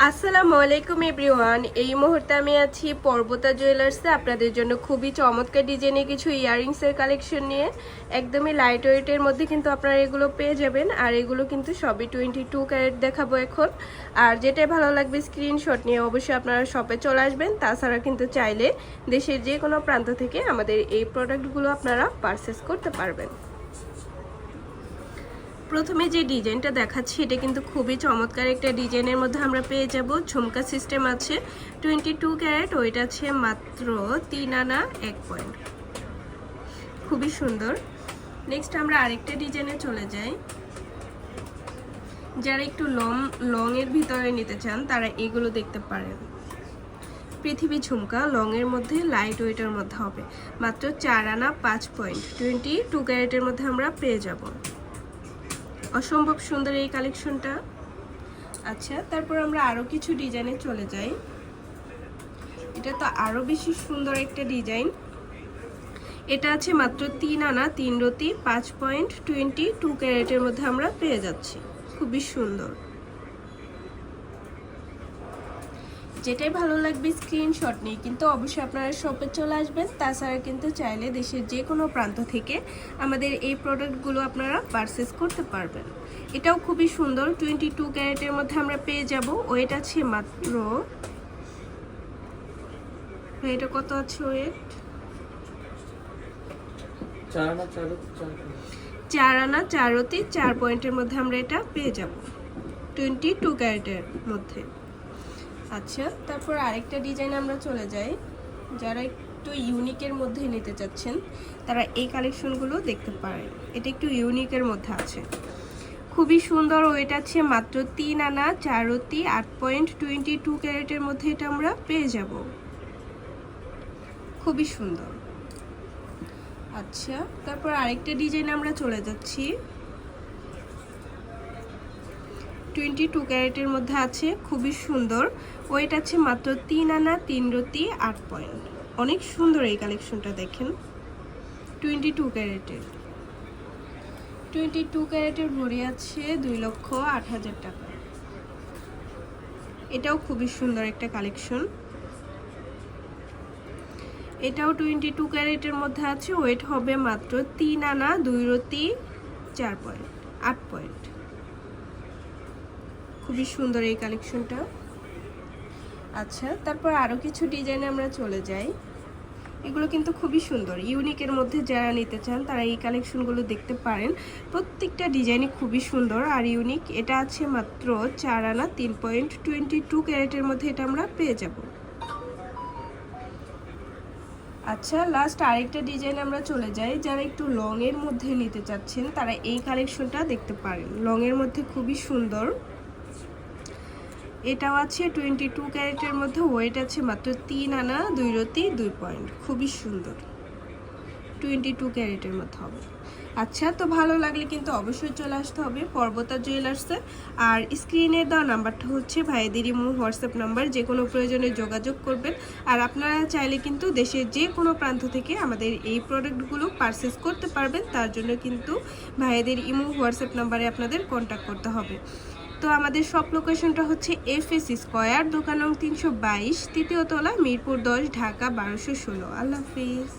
আসসালামু আলাইকুম এভরিওয়ান। এই মুহূর্তে আমি আছি পর্বতা জুয়েলার্সে আপনাদের জন্য খুবই চমৎকার ডিজাইনের কিছু ইয়াররিংসের কালেকশন নিয়ে। একদমই লাইট ওয়েটের মধ্যে কিন্তু আপনারা এগুলো পেয়ে যাবেন, আর এগুলো কিন্তু সবই 22 ক্যারেট দেখাবো এখন। আর যেটাই ভালো লাগবে স্ক্রিনশট নিয়ে অবশ্যই আপনারা শপে চলে আসবেন। তাছাড়া কিন্তু চাইলে দেশের যে কোনো প্রান্ত থেকে আমাদের এই প্রোডাক্টগুলো আপনারা পারচেস করতে পারবেন। প্রথমে যে ডিজাইনটা দেখাচ্ছি এটা কিন্তু খুবই চমৎকার একটা ডিজাইনের মধ্যে আমরা পেয়ে যাব। ঝুমকা সিস্টেম আছে, 22 ক্যারেট, ওইটা আছে মাত্র 3 আনা 1 পয়েন্ট, খুবই সুন্দর। নেক্সট আমরা আরেকটা ডিজাইনে চলে যাই। যারা একটু লং এর ভিতরে নিতে চান তারা এগুলো দেখতে পারেন। পৃথিবী ঝুমকা লং এর মধ্যে লাইট ওয়েটের মধ্যে হবে, মাত্র 4 আনা 5 পয়েন্ট, 22 ক্যারেটের মধ্যে আমরা পেয়ে যাব। অসম্ভব সুন্দর এই কালেকশনটা। আচ্ছা, তারপর আমরা আরো কিছু ডিজাইনে চলে যাই। এটা তো আরো বেশি সুন্দর একটা ডিজাইন। এটা আছে মাত্র 3 আনা 3 রতি 5 পয়েন্ট, 22 ক্যারেটের মধ্যে আমরা পেয়ে যাচ্ছি, খুবই সুন্দর। যেটাই ভালো লাগবে স্ক্রিনশট নিয়ে কিন্তু অবশ্যই আপনারা শপে চলে আসবেন। তাছাড়া কিন্তু চাইলে দেশের যে কোনো প্রান্ত থেকে আমাদের এই প্রোডাক্টগুলো আপনারা পারচেস করতে পারবেন। এটাও খুবই সুন্দর, 22 ক্যারেটের মধ্যে আমরা পেয়ে যাব। ওয়েট আছে মাত্র, এটা কত আছে ওয়েট? 4 আনা 4 রতি 4 পয়েন্টের মধ্যে আমরা এটা পেয়ে যাব, 22 ক্যারেটের মধ্যে। আচ্ছা, তারপর আরেকটা ডিজাইন আমরা চলে যাই। যারা একটু ইউনিকের মধ্যে নিতে চাচ্ছেন তারা এই কালেকশনগুলো দেখতে পারেন। এটা একটু ইউনিকের মধ্যে আছে, খুবই সুন্দর। ওয়েট আছে মাত্র 3 আনা 4 রতি 8 পয়েন্ট, 22 ক্যারেটের মধ্যে এটা আমরা পেয়ে যাব, খুবই সুন্দর। আচ্ছা, তারপর আরেকটা ডিজাইন আমরা চলে যাচ্ছি। 22 ক্যারেটের মধ্যে আছে, খুবই সুন্দর। ওয়েট আছে মাত্র 3 আনা 3 রতি 8 পয়েন্ট, অনেক সুন্দর এই কালেকশনটা দেখেন। 22 ক্যারেটের 22 ক্যারেটের ভরি আছে 2,08,000 টাকা। এটাও খুবই সুন্দর একটা কালেকশন। এটাও 22 ক্যারেটের মধ্যে আছে। ওয়েট হবে মাত্র 3 আনা 2 রতি 4 পয়েন্ট 8 পয়েন্ট, খুবই সুন্দর এই কালেকশনটা। আচ্ছা, তারপর আরো কিছু ডিজাইনে আমরা চলে যাই। এগুলো কিন্তু খুবই সুন্দর, ইউনিকের মধ্যে যারা নিতে চান তারা এই কালেকশনগুলো দেখতে পারেন। প্রত্যেকটা ডিজাইনই খুবই সুন্দর আর ইউনিক। এটা আছে মাত্র 4 আনা 3 পয়েন্ট, 22 ক্যারেটের মধ্যে এটা আমরা পেয়ে যাব। আচ্ছা, লাস্ট আরেকটা ডিজাইন আমরা চলে যাই। যারা একটু লং এর মধ্যে নিতে চাচ্ছেন তারা এই কালেকশনটা দেখতে পারেন, লং এর মধ্যে খুবই সুন্দর। এটাও আছে 22 ক্যারেটের মধ্যে। ওয়েট আছে মাত্র 3 আনা 2 রতি 2 পয়েন্ট, খুবই সুন্দর, 22 ক্যারেটের মধ্যে হবে। আচ্ছা, তো ভালো লাগলে কিন্তু অবশ্যই চলে আসতে হবে পর্বতা জুয়েলার্সে। আর স্ক্রিনে দেওয়া নাম্বারটা হচ্ছে ভাইদের ইমো হোয়াটসঅ্যাপ নাম্বার, যে কোনো প্রয়োজনে যোগাযোগ করবেন। আর আপনারা চাইলে কিন্তু দেশের যে কোনো প্রান্ত থেকে আমাদের এই প্রোডাক্টগুলো পারচেস করতে পারবেন। তার জন্য কিন্তু ভাইদের ইমো হোয়াটসঅ্যাপ নাম্বারে আপনাদের কন্ট্যাক্ট করতে হবে। তো আমাদের শপ লোকেশনটা হচ্ছে FS স্কয়ার, দোকান নং 322, তৃতীয় তলা, মিরপুর 10, ঢাকা 1216। আল্লাহ হাফিজ।